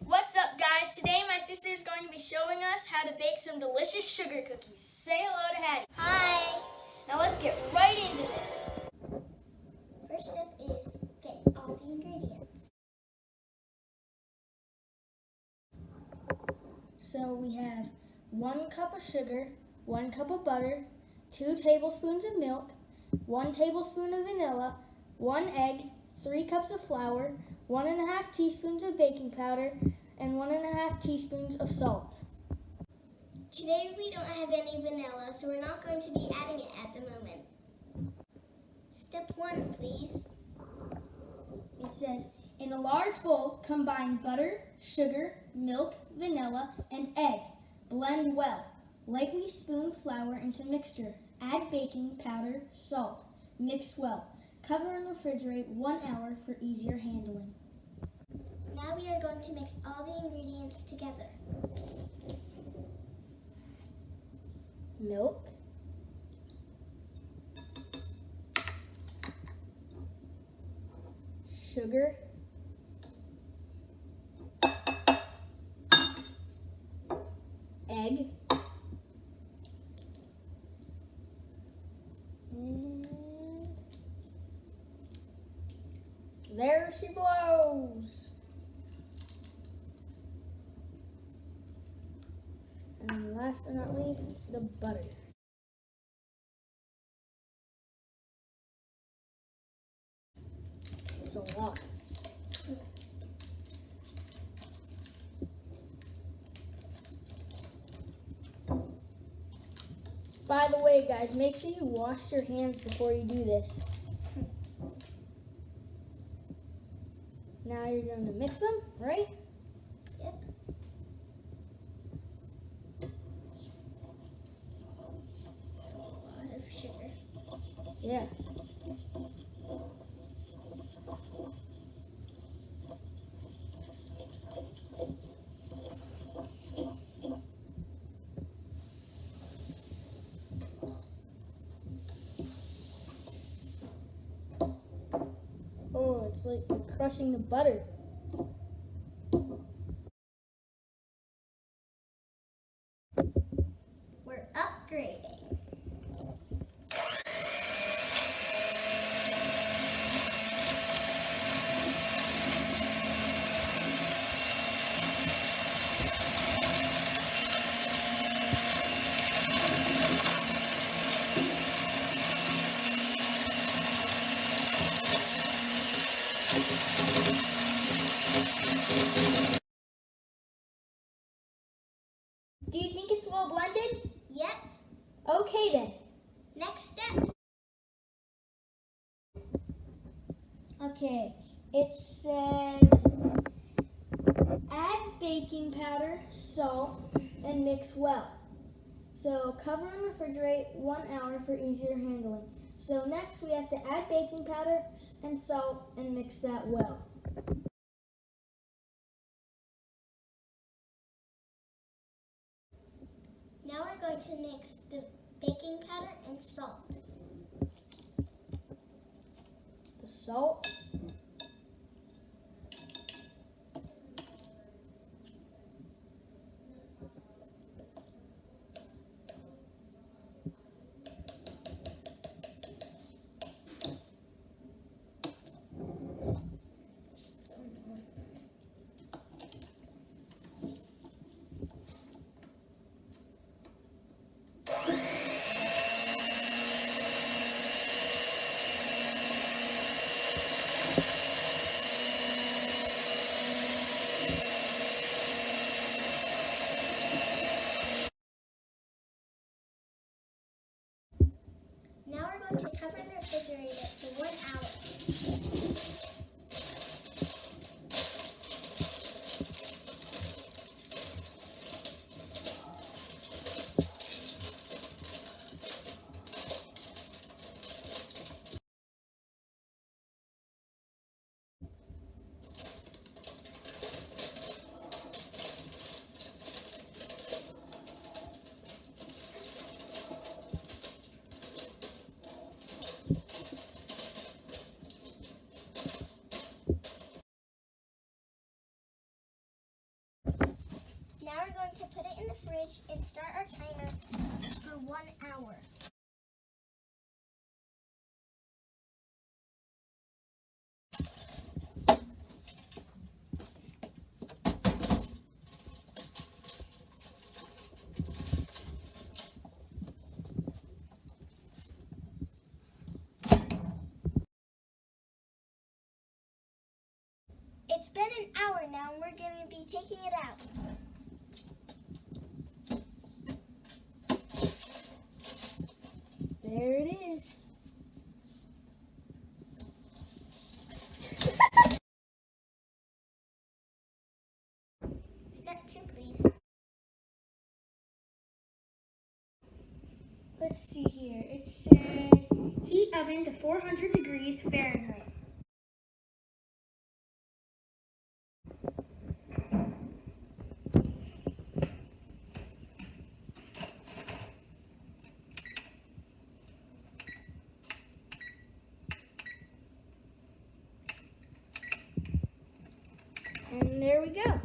What's up, guys? Today my sister is going to be showing us how to bake some delicious sugar cookies. Say hello to Hattie. Hi! Now let's get right into this. First step is get all the ingredients. So we have 1 cup of sugar, 1 cup of butter, 2 tablespoons of milk, 1 tablespoon of vanilla, 1 egg, 3 cups of flour, 1½ teaspoons of baking powder, and 1½ teaspoons of salt. Today we don't have any vanilla, so we're not going to be adding it at the moment. Step 1, please. It says, in a large bowl, combine butter, sugar, milk, vanilla, and egg. Blend well. Lightly spoon flour into mixture. Add baking powder, salt. Mix well. Cover and refrigerate 1 hour for easier handling. Now we are going to mix all the ingredients together. Milk, sugar, egg, and there she blows. And last but not least, the butter. It's a lot. By the way, guys, make sure you wash your hands before you do this. Now you're going to mix them, right? Yep. A lot of sugar. Yeah. Oh, it's like you're crushing the butter. We're upgrading. Do you think it's well blended? Yep. Okay then. Next step. Okay, it says add baking powder, salt, and mix well. So cover and refrigerate 1 hour for easier handling. So next we have to add baking powder and salt and mix that well. Now we're going to mix the baking powder and salt. The salt, finish and start our timer for 1 hour. It's been an hour now, and we're going to be taking it out. There it is. Step 2, please. Let's see here. It says heat oven to 400 degrees Fahrenheit. And there we go.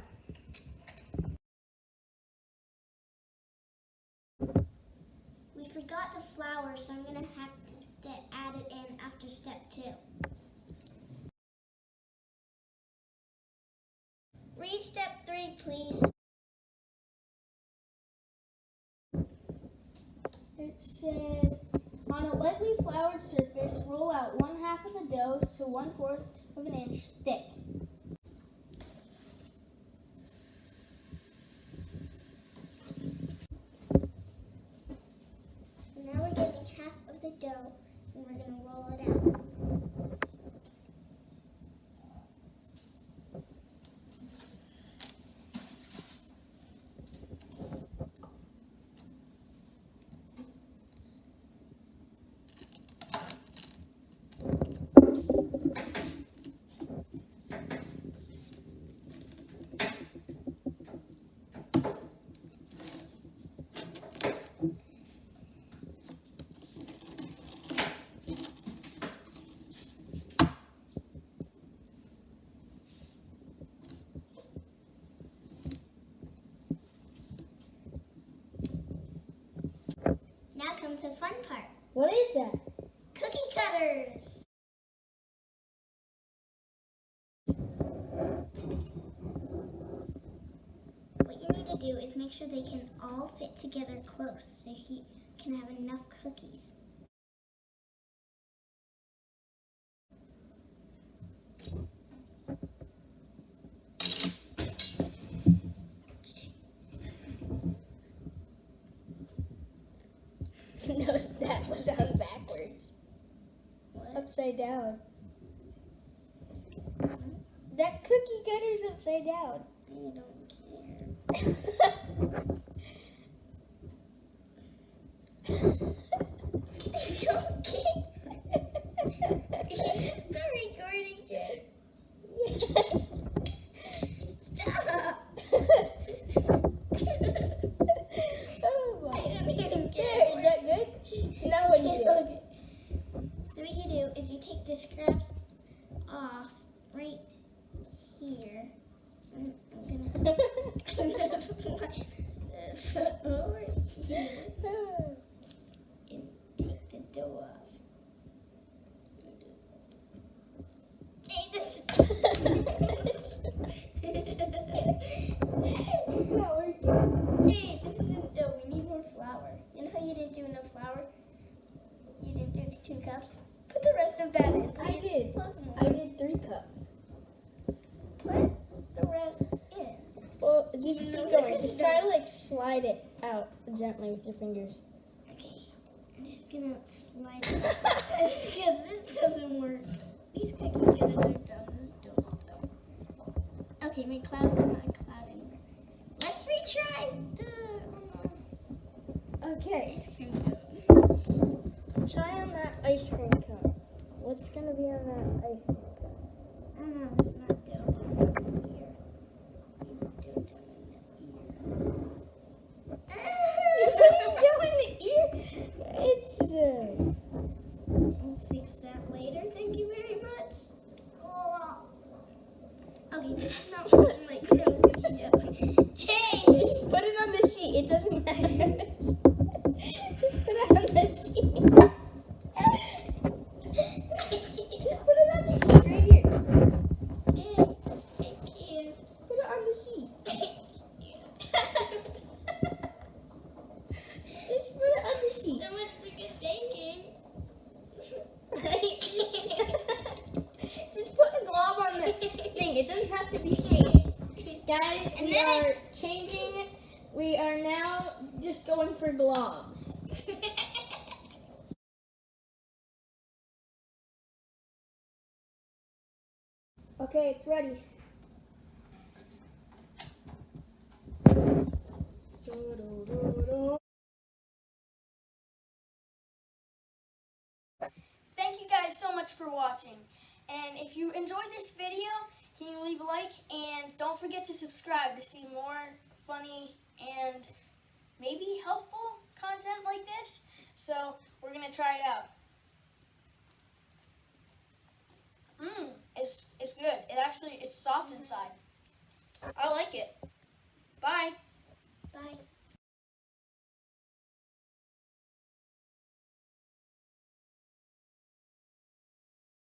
We forgot the flour, so I'm going to have to add it in after step 2. Read step 3, please. It says, on a lightly floured surface, roll out 1/2 of the dough to 1/4 of an inch thick. So now we're getting half of the dough, and we're going to roll it out. Now comes the fun part. What is that? Cookie cutters. What you need to do is make sure they can all fit together close so he can have enough cookies. No, that was down backwards. What? Upside down. That cookie cutter's upside down. I don't care. I don't care. Stop recording, Jen. Yes. Stop. Oh my. I don't even There, care. is that good? So now what do you do? Okay. So what you do is you take the scraps off right here. I'm gonna slide this over here and take the dough off. Take this. It's not working. Jay, this isn't dough. We need more flour. You know how you didn't do enough flour? You didn't do 2 cups? Put the rest of that in, please. I did. Plus more. I did 3 cups. Put the rest in. Well, just keep going. Just try to like slide it out gently with your fingers. Okay, I'm just gonna slide it because this doesn't work. These cookie cutters are dumb. This dough's dumb. Okay, my cloud is not a cloud anymore. Let's retry the Okay. ice cream cone. Try on that ice cream cone. What's gonna be on that ice cream cone? Oh no, there's not dough here. Dough down in the ear. Dough in the ear? It's We'll fix that later. Thank you very much. Oh. Okay, this is not working like real cookie dough. Change. just put it on the sheet. It doesn't Just put it on the sheet. Just put it on the sheet right here. Put it on the sheet. Just put it on the sheet. So much for good baking. Right? Just put a glob on the thing. It doesn't have to be shaped. Guys, And we then are changing. We are now just going for globs. Okay, it's ready. Thank you guys so much for watching. And if you enjoyed this video, can you leave a like? And don't forget to subscribe to see more funny and maybe helpful content like this. So we're going to try it out. It's good. It's soft inside. I like it. Bye.